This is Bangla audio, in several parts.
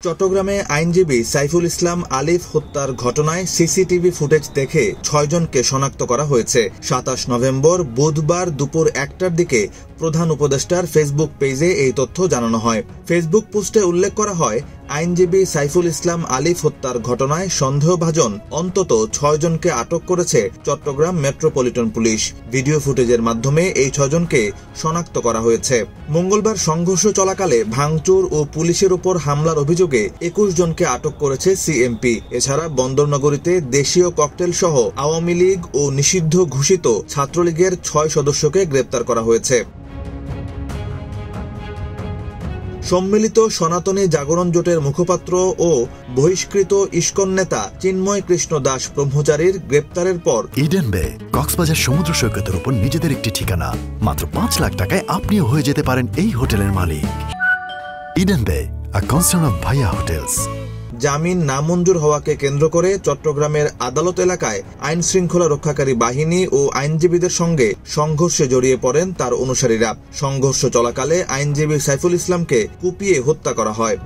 চট্টগ্রামে আইনজীবী সাইফুল ইসলাম আলিফ হত্যার ঘটনায় সিসিটিভি ফুটেজ দেখে ৬ জনকে শনাক্ত করা হয়েছে। ২৭ নভেম্বর বুধবার দুপুর ১টার দিকে প্রধান উপদেষ্টার ফেসবুক পেজে এই তথ্য জানানো হয়। ফেসবুক পোস্টে উল্লেখ করা হয়, আইনজীবী সাইফুল ইসলাম আলিফ হত্যার ঘটনায় সন্দেহভাজন অন্তত ৬ জনকে আটক করেছে চট্টগ্রাম মেট্রোপলিটন পুলিশ। ভিডিও ফুটেজের মাধ্যমে এই ৬ জনকে শনাক্ত করা হয়েছে। মঙ্গলবার সংঘর্ষ চলাকালে ভাঙচুর ও পুলিশের উপর হামলার অভিযোগে ২১ জনকে আটক করেছে সিএমপি। এছাড়া বন্দরনগরীতে দেশীয় ককটেল সহ আওয়ামী লীগ ও নিষিদ্ধ ঘোষিত ছাত্রলীগের ৬ সদস্যকে গ্রেপ্তার করা হয়েছে। সম্মিলিত সনাতনী জাগরণ জোটের মুখপাত্র ও বহিষ্কৃত ইস্কন নেতা চিন্ময় কৃষ্ণ দাস ব্রহ্মচারীর গ্রেপ্তারের পর ইডেন বে কক্সবাজার সমুদ্র সৈকতের উপর নিজেদের একটি ঠিকানা। মাত্র ৫ লাখ টাকায় আপনিও হয়ে যেতে পারেন এই হোটেলের মালিক। ইডেন বে, আ কনসার্ন অফ ভাইয়া হোটেলস। জামিন নামঞ্জুর হওয়াকে কেন্দ্র করে চট্টগ্রামের আদালত এলাকায় আইন শৃঙ্খলা রক্ষাকারী বাহিনী ও আইনজীবীদের সঙ্গে সংঘর্ষে জড়িয়ে পড়েন তার অনুসারীরা। সংঘর্ষ চলাকালে আইনজীবী সাইফুল ইসলামকে কুপিয়ে হত্যা করা হয়।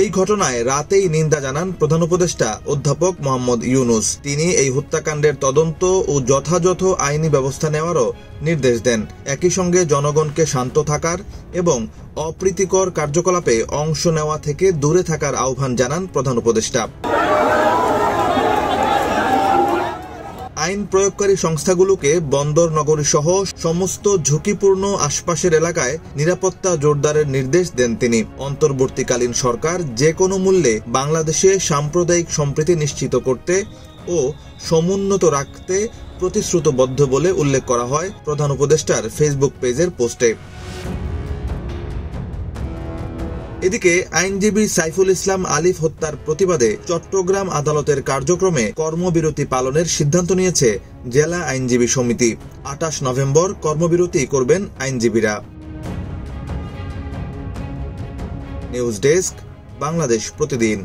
এই ঘটনায় রাতেই নিন্দা জানান প্রধান উপদেষ্টা অধ্যাপক মোহাম্মদ ইউনুস। তিনি এই হত্যাকাণ্ডের তদন্ত ও যথাযথ আইনি ব্যবস্থা নেওয়ারও নির্দেশ দেন। একই সঙ্গে জনগণকে শান্ত থাকার এবং অপ্রীতিকর কার্যকলাপে অংশ নেওয়া থেকে দূরে থাকার আহ্বান জানান প্রধান উপদেষ্টা। আইন প্রয়োগকারী সংস্থাগুলোকে বন্দর নগরী সহ সমস্ত ঝুঁকিপূর্ণ আশপাশের এলাকায় নিরাপত্তা জোরদারের নির্দেশ দেন তিনি। অন্তর্বর্তীকালীন সরকার যে কোনো মূল্যে বাংলাদেশে সাম্প্রদায়িক সম্প্রীতি নিশ্চিত করতে ও সমুন্নত রাখতে প্রতিশ্রুতিবদ্ধ বলে উল্লেখ করা হয় প্রধান উপদেষ্টার ফেসবুক পেজের পোস্টে। এদিকে আইনজীবী সাইফুল ইসলাম আলিফ হত্যার প্রতিবাদে চট্টগ্রাম আদালতের কার্যক্রমে কর্মবিরতি পালনের সিদ্ধান্ত নিয়েছে জেলা আইনজীবী সমিতি। ২৮ নভেম্বর কর্মবিরতি করবেন আইনজীবীরা। নিউজ ডেস্ক, বাংলাদেশ প্রতিদিন।